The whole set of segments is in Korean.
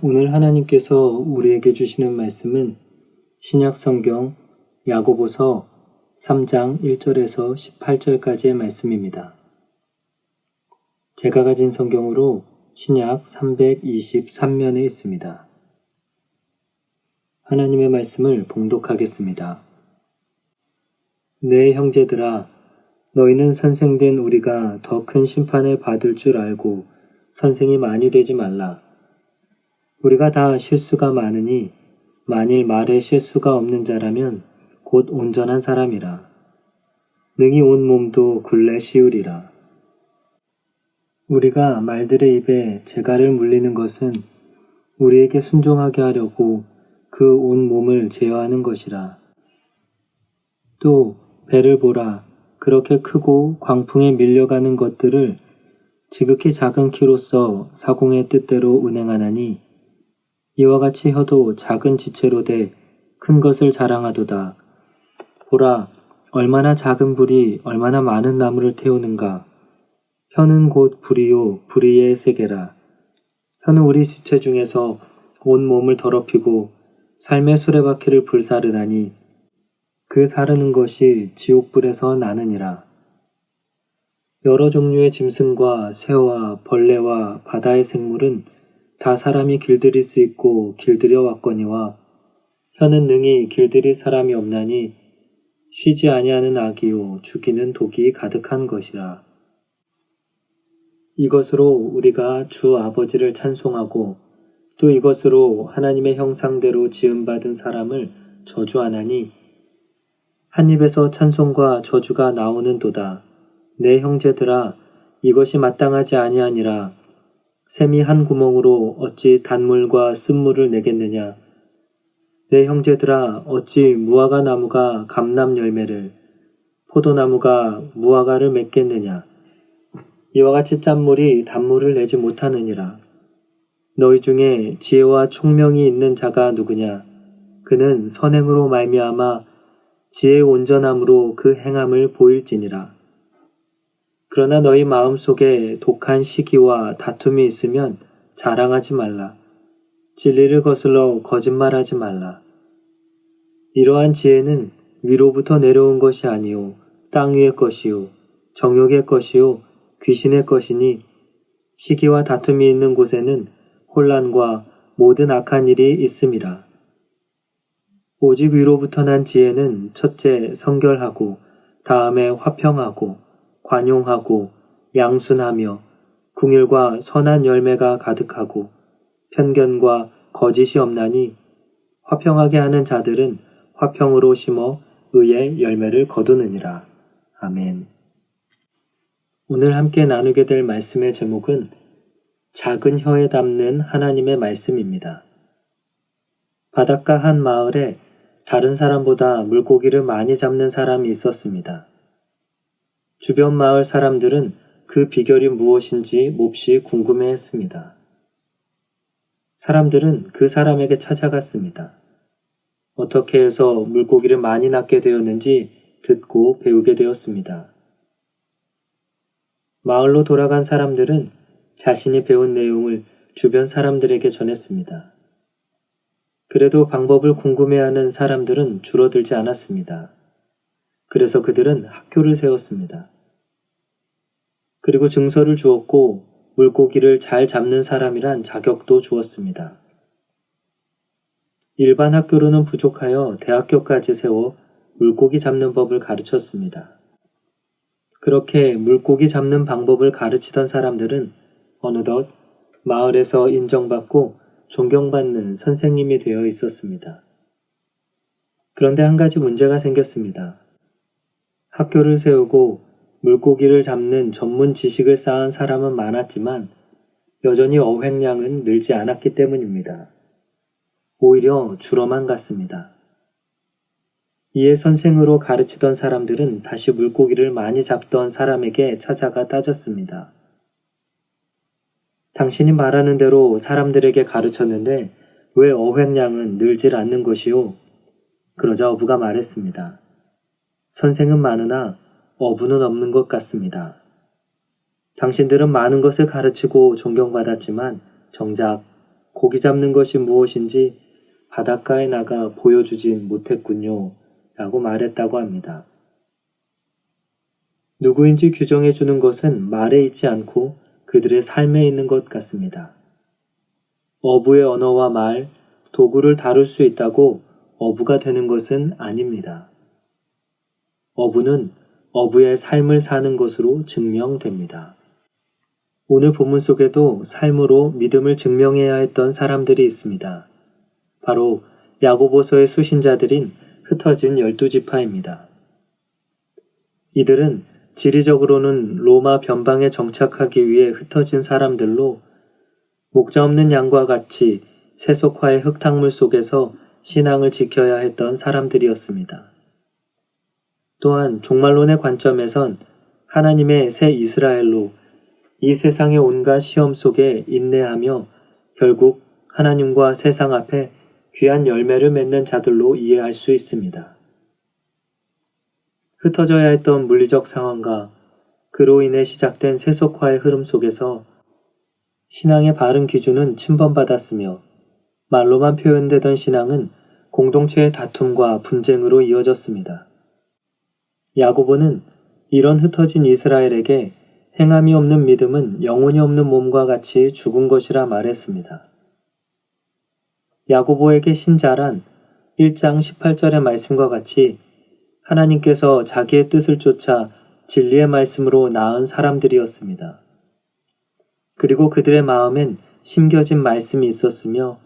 오늘 하나님께서 우리에게 주시는 말씀은 신약 성경 야고보서 3장 1절에서 18절까지의 말씀입니다. 제가 가진 성경으로 신약 323면에 있습니다. 하나님의 말씀을 봉독하겠습니다. 내 형제들아, 너희는 선생된 우리가 더 큰 심판을 받을 줄 알고 선생이 많이 되지 말라. 우리가 다 실수가 많으니 만일 말에 실수가 없는 자라면 곧 온전한 사람이라. 능히 온 몸도 굴레 씌우리라. 우리가 말들의 입에 재갈을 물리는 것은 우리에게 순종하게 하려고 그 온 몸을 제어하는 것이라. 또 배를 보라. 그렇게 크고 광풍에 밀려가는 것들을 지극히 작은 키로서 사공의 뜻대로 운행하나니 이와 같이 혀도 작은 지체로 돼 큰 것을 자랑하도다. 보라, 얼마나 작은 불이 얼마나 많은 나무를 태우는가. 혀는 곧 불이요 불의의 세계라. 혀는 우리 지체 중에서 온 몸을 더럽히고 삶의 수레바퀴를 불사르나니 그 사르는 것이 지옥불에서 나느니라. 여러 종류의 짐승과 새와 벌레와 바다의 생물은 다 사람이 길들일 수 있고 길들여 왔거니와 혀는 능히 길들일 사람이 없나니 쉬지 아니하는 악이요 죽이는 독이 가득한 것이라. 이것으로 우리가 주 아버지를 찬송하고 또 이것으로 하나님의 형상대로 지음받은 사람을 저주하나니 한 입에서 찬송과 저주가 나오는도다. 내 형제들아, 이것이 마땅하지 아니하니라. 샘이 한 구멍으로 어찌 단물과 쓴물을 내겠느냐. 내 형제들아, 어찌 무화과 나무가 감람 열매를, 포도나무가 무화과를 맺겠느냐. 이와 같이 짠물이 단물을 내지 못하느니라. 너희 중에 지혜와 총명이 있는 자가 누구냐. 그는 선행으로 말미암아 지혜의 온전함으로 그 행함을 보일지니라. 그러나 너희 마음속에 독한 시기와 다툼이 있으면 자랑하지 말라. 진리를 거슬러 거짓말하지 말라. 이러한 지혜는 위로부터 내려온 것이 아니요 땅 위의 것이요 정욕의 것이요 귀신의 것이니 시기와 다툼이 있는 곳에는 혼란과 모든 악한 일이 있음이라. 오직 위로부터 난 지혜는 첫째 성결하고 다음에 화평하고 관용하고 양순하며 궁율과 선한 열매가 가득하고 편견과 거짓이 없나니 화평하게 하는 자들은 화평으로 심어 의의 열매를 거두느니라. 아멘. 오늘 함께 나누게 될 말씀의 제목은 작은 혀에 담는 하나님의 말씀입니다. 바닷가 한 마을에 다른 사람보다 물고기를 많이 잡는 사람이 있었습니다. 주변 마을 사람들은 그 비결이 무엇인지 몹시 궁금해했습니다. 사람들은 그 사람에게 찾아갔습니다. 어떻게 해서 물고기를 많이 낚게 되었는지 듣고 배우게 되었습니다. 마을로 돌아간 사람들은 자신이 배운 내용을 주변 사람들에게 전했습니다. 그래도 방법을 궁금해하는 사람들은 줄어들지 않았습니다. 그래서 그들은 학교를 세웠습니다. 그리고 증서를 주었고 물고기를 잘 잡는 사람이란 자격도 주었습니다. 일반 학교로는 부족하여 대학교까지 세워 물고기 잡는 법을 가르쳤습니다. 그렇게 물고기 잡는 방법을 가르치던 사람들은 어느덧 마을에서 인정받고 존경받는 선생님이 되어 있었습니다. 그런데 한 가지 문제가 생겼습니다. 학교를 세우고 물고기를 잡는 전문 지식을 쌓은 사람은 많았지만 여전히 어획량은 늘지 않았기 때문입니다. 오히려 줄어만 갔습니다. 이에 선생으로 가르치던 사람들은 다시 물고기를 많이 잡던 사람에게 찾아가 따졌습니다. 당신이 말하는 대로 사람들에게 가르쳤는데 왜 어획량은 늘질 않는 것이오? 그러자 어부가 말했습니다. 선생은 많으나 어부는 없는 것 같습니다. 당신들은 많은 것을 가르치고 존경받았지만 정작 고기 잡는 것이 무엇인지 바닷가에 나가 보여주진 못했군요. 라고 말했다고 합니다. 누구인지 규정해 주는 것은 말에 있지 않고 그들의 삶에 있는 것 같습니다. 어부의 언어와 말, 도구를 다룰 수 있다고 어부가 되는 것은 아닙니다. 어부는 어부의 삶을 사는 것으로 증명됩니다. 오늘 본문 속에도 삶으로 믿음을 증명해야 했던 사람들이 있습니다. 바로 야고보서의 수신자들인 흩어진 12지파입니다. 이들은 지리적으로는 로마 변방에 정착하기 위해 흩어진 사람들로 목자 없는 양과 같이 세속화의 흙탕물 속에서 신앙을 지켜야 했던 사람들이었습니다. 또한 종말론의 관점에선 하나님의 새 이스라엘로 이 세상의 온갖 시험 속에 인내하며 결국 하나님과 세상 앞에 귀한 열매를 맺는 자들로 이해할 수 있습니다. 흩어져야 했던 물리적 상황과 그로 인해 시작된 세속화의 흐름 속에서 신앙의 바른 기준은 침범받았으며 말로만 표현되던 신앙은 공동체의 다툼과 분쟁으로 이어졌습니다. 야고보는 이런 흩어진 이스라엘에게 행함이 없는 믿음은 영혼이 없는 몸과 같이 죽은 것이라 말했습니다. 야고보에게 신자란 1장 18절의 말씀과 같이 하나님께서 자기의 뜻을 쫓아 진리의 말씀으로 낳은 사람들이었습니다. 그리고 그들의 마음엔 심겨진 말씀이 있었으며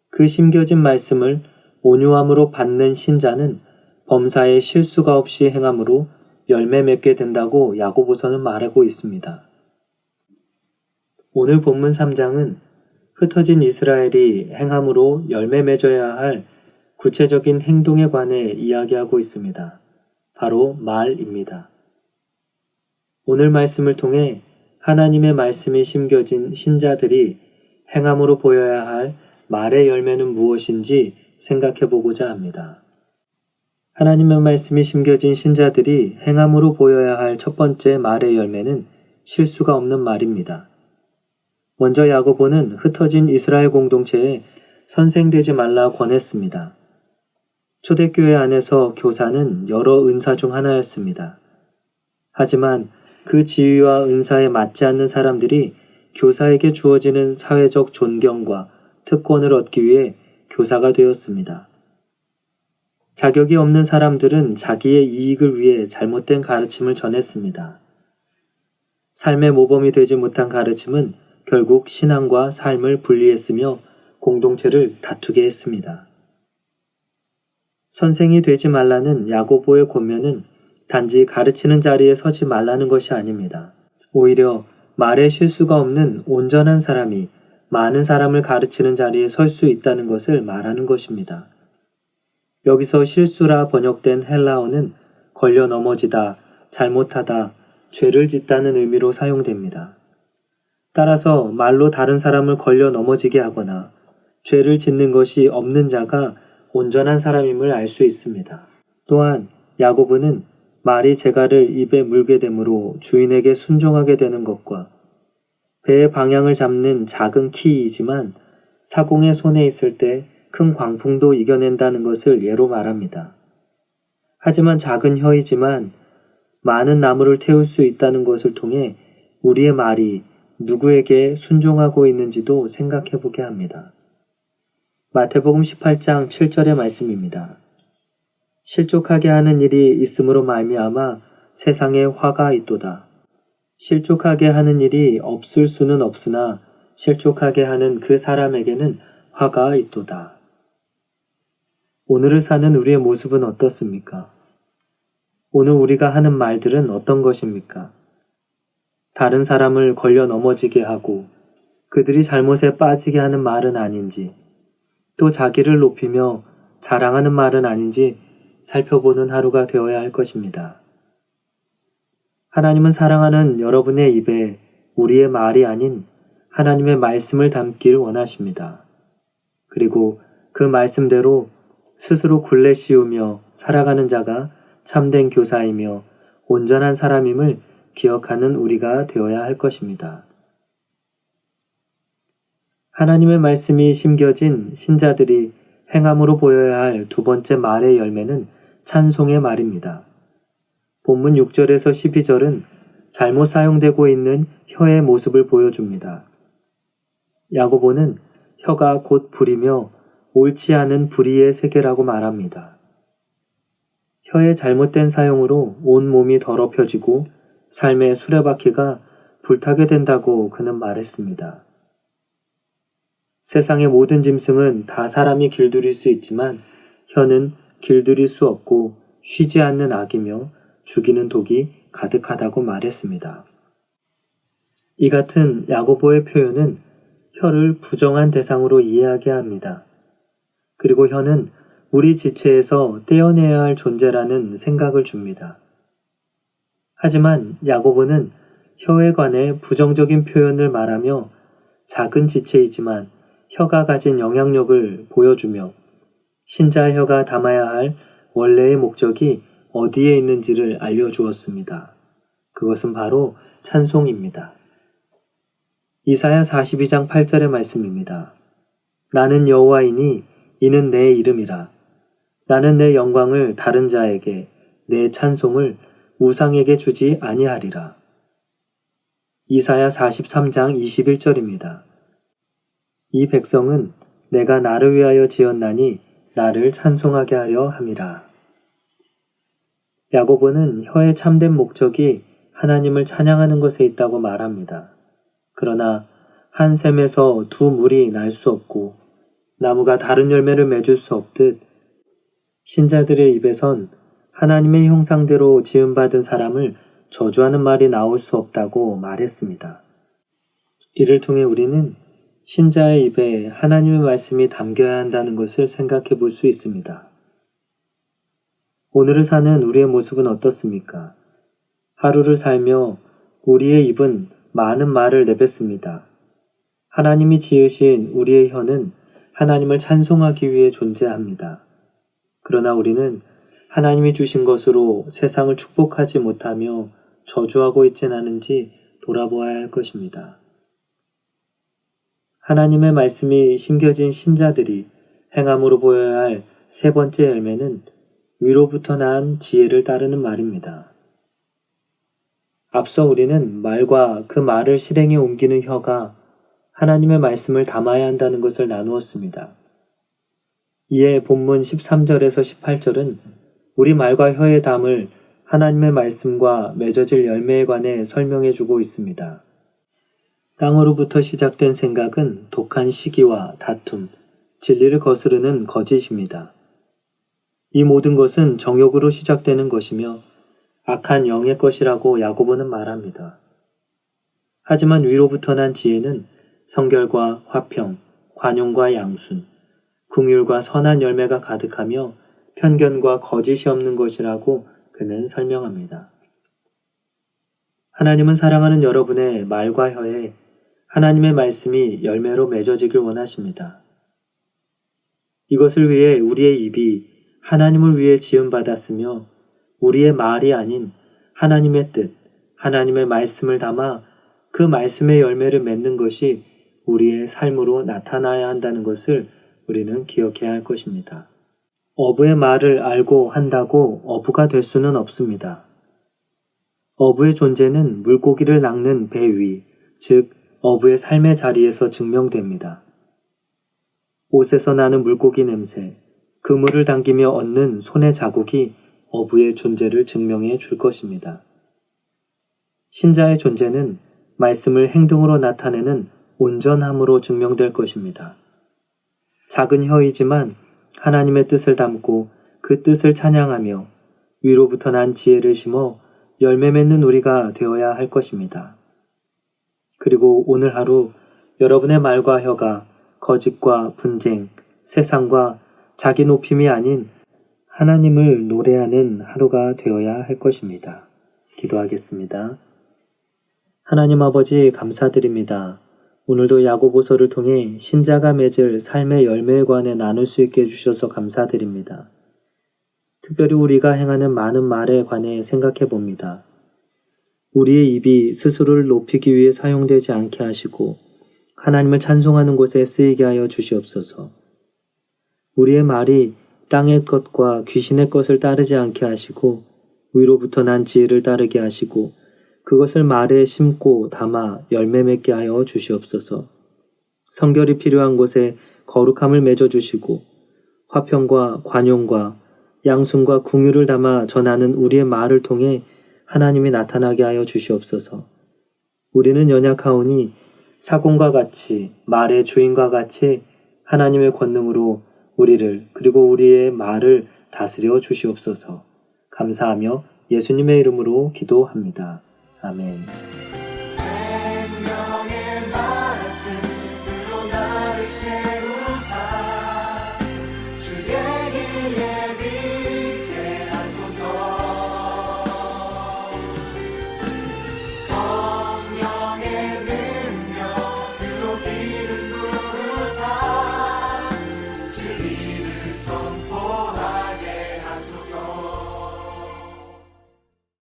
그 심겨진 말씀을 온유함으로 받는 신자는 범사에 실수가 없이 행함으로 열매 맺게 된다고 야고보서는 말하고 있습니다. 오늘 본문 3장은 흩어진 이스라엘이 행함으로 열매 맺어야 할 구체적인 행동에 관해 이야기하고 있습니다. 바로 말입니다. 오늘 말씀을 통해 하나님의 말씀이 심겨진 신자들이 행함으로 보여야 할 말의 열매는 무엇인지 생각해 보고자 합니다. 하나님의 말씀이 심겨진 신자들이 행함으로 보여야 할 첫 번째 말의 열매는 실수가 없는 말입니다. 먼저 야고보는 흩어진 이스라엘 공동체에 선생되지 말라 권했습니다. 초대교회 안에서 교사는 여러 은사 중 하나였습니다. 하지만 그 지위와 은사에 맞지 않는 사람들이 교사에게 주어지는 사회적 존경과 특권을 얻기 위해 교사가 되었습니다. 자격이 없는 사람들은 자기의 이익을 위해 잘못된 가르침을 전했습니다. 삶의 모범이 되지 못한 가르침은 결국 신앙과 삶을 분리했으며 공동체를 다투게 했습니다. 선생이 되지 말라는 야고보의 권면은 단지 가르치는 자리에 서지 말라는 것이 아닙니다. 오히려 말에 실수가 없는 온전한 사람이 많은 사람을 가르치는 자리에 설 수 있다는 것을 말하는 것입니다. 여기서 실수라 번역된 헬라어는 걸려 넘어지다, 잘못하다, 죄를 짓다는 의미로 사용됩니다. 따라서 말로 다른 사람을 걸려 넘어지게 하거나 죄를 짓는 것이 없는 자가 온전한 사람임을 알 수 있습니다. 또한 야고보는 말이 재갈을 입에 물게 되므로 주인에게 순종하게 되는 것과 배의 방향을 잡는 작은 키이지만 사공의 손에 있을 때 큰 광풍도 이겨낸다는 것을 예로 말합니다. 하지만 작은 혀이지만 많은 나무를 태울 수 있다는 것을 통해 우리의 말이 누구에게 순종하고 있는지도 생각해 보게 합니다. 마태복음 18장 7절의 말씀입니다. 실족하게 하는 일이 있음으로 말미암아 세상에 화가 있도다. 실족하게 하는 일이 없을 수는 없으나 실족하게 하는 그 사람에게는 화가 있도다. 오늘을 사는 우리의 모습은 어떻습니까? 오늘 우리가 하는 말들은 어떤 것입니까? 다른 사람을 걸려 넘어지게 하고 그들이 잘못에 빠지게 하는 말은 아닌지, 또 자기를 높이며 자랑하는 말은 아닌지 살펴보는 하루가 되어야 할 것입니다. 하나님은 사랑하는 여러분의 입에 우리의 말이 아닌 하나님의 말씀을 담길 원하십니다. 그리고 그 말씀대로 스스로 굴레 씌우며 살아가는 자가 참된 교사이며 온전한 사람임을 기억하는 우리가 되어야 할 것입니다. 하나님의 말씀이 심겨진 신자들이 행함으로 보여야 할 두 번째 말의 열매는 찬송의 말입니다. 본문 6절에서 12절은 잘못 사용되고 있는 혀의 모습을 보여줍니다. 야고보는 혀가 곧 불이며 옳지 않은 불의의 세계라고 말합니다. 혀의 잘못된 사용으로 온 몸이 더럽혀지고 삶의 수레바퀴가 불타게 된다고 그는 말했습니다. 세상의 모든 짐승은 다 사람이 길들일 수 있지만 혀는 길들일 수 없고 쉬지 않는 악이며 죽이는 독이 가득하다고 말했습니다. 이 같은 야고보의 표현은 혀를 부정한 대상으로 이해하게 합니다. 그리고 혀는 우리 지체에서 떼어내야 할 존재라는 생각을 줍니다. 하지만 야고보는 혀에 관해 부정적인 표현을 말하며 작은 지체이지만 혀가 가진 영향력을 보여주며 신자의 혀가 담아야 할 원래의 목적이 어디에 있는지를 알려주었습니다. 그것은 바로 찬송입니다. 이사야 42장 8절의 말씀입니다. 나는 여호와이니 이는 내 이름이라. 나는 내 영광을 다른 자에게 내 찬송을 우상에게 주지 아니하리라. 이사야 43장 21절입니다. 이 백성은 내가 나를 위하여 지었나니 나를 찬송하게 하려 함이라. 야고보는 혀의 참된 목적이 하나님을 찬양하는 것에 있다고 말합니다. 그러나 한 샘에서 두 물이 날 수 없고 나무가 다른 열매를 맺을 수 없듯 신자들의 입에선 하나님의 형상대로 지음받은 사람을 저주하는 말이 나올 수 없다고 말했습니다. 이를 통해 우리는 신자의 입에 하나님의 말씀이 담겨야 한다는 것을 생각해 볼 수 있습니다. 오늘을 사는 우리의 모습은 어떻습니까? 하루를 살며 우리의 입은 많은 말을 내뱉습니다. 하나님이 지으신 우리의 혀는 하나님을 찬송하기 위해 존재합니다. 그러나 우리는 하나님이 주신 것으로 세상을 축복하지 못하며 저주하고 있진 않은지 돌아보아야 할 것입니다. 하나님의 말씀이 심겨진 신자들이 행함으로 보여야 할 세 번째 열매는 위로부터 난 지혜를 따르는 말입니다. 앞서 우리는 말과 그 말을 실행에 옮기는 혀가 하나님의 말씀을 담아야 한다는 것을 나누었습니다. 이에 본문 13절에서 18절은 우리 말과 혀에 담을 하나님의 말씀과 맺어질 열매에 관해 설명해 주고 있습니다. 땅으로부터 시작된 생각은 독한 시기와 다툼, 진리를 거스르는 거짓입니다. 이 모든 것은 정욕으로 시작되는 것이며 악한 영의 것이라고 야고보는 말합니다. 하지만 위로부터 난 지혜는 성결과 화평, 관용과 양순, 긍휼과 선한 열매가 가득하며 편견과 거짓이 없는 것이라고 그는 설명합니다. 하나님은 사랑하는 여러분의 말과 혀에 하나님의 말씀이 열매로 맺어지길 원하십니다. 이것을 위해 우리의 입이 하나님을 위해 지음받았으며 우리의 말이 아닌 하나님의 뜻, 하나님의 말씀을 담아 그 말씀의 열매를 맺는 것이 우리의 삶으로 나타나야 한다는 것을 우리는 기억해야 할 것입니다. 어부의 말을 알고 한다고 어부가 될 수는 없습니다. 어부의 존재는 물고기를 낚는 배 위, 즉 어부의 삶의 자리에서 증명됩니다. 옷에서 나는 물고기 냄새, 그물을 당기며 얻는 손의 자국이 어부의 존재를 증명해 줄 것입니다. 신자의 존재는 말씀을 행동으로 나타내는 온전함으로 증명될 것입니다. 작은 혀이지만 하나님의 뜻을 담고 그 뜻을 찬양하며 위로부터 난 지혜를 심어 열매 맺는 우리가 되어야 할 것입니다. 그리고 오늘 하루 여러분의 말과 혀가 거짓과 분쟁, 세상과 자기 높임이 아닌 하나님을 노래하는 하루가 되어야 할 것입니다. 기도하겠습니다. 하나님 아버지 감사드립니다. 오늘도 야고보서를 통해 신자가 맺을 삶의 열매에 관해 나눌 수 있게 해주셔서 감사드립니다. 특별히 우리가 행하는 많은 말에 관해 생각해 봅니다. 우리의 입이 스스로를 높이기 위해 사용되지 않게 하시고 하나님을 찬송하는 곳에 쓰이게 하여 주시옵소서. 우리의 말이 땅의 것과 귀신의 것을 따르지 않게 하시고 위로부터 난 지혜를 따르게 하시고 그것을 말에 심고 담아 열매 맺게 하여 주시옵소서. 성결이 필요한 곳에 거룩함을 맺어 주시고 화평과 관용과 양순과 궁유를 담아 전하는 우리의 말을 통해 하나님이 나타나게 하여 주시옵소서. 우리는 연약하오니 사공과 같이 말의 주인과 같이 하나님의 권능으로 우리를 그리고 우리의 말을 다스려 주시옵소서. 감사하며 예수님의 이름으로 기도합니다. 아멘. 생명의 말씀으로 나를 채우사 주의 길 예비케 하소서. 성령의 능력으로 길을 부으사 진리를 선포하게 하소서.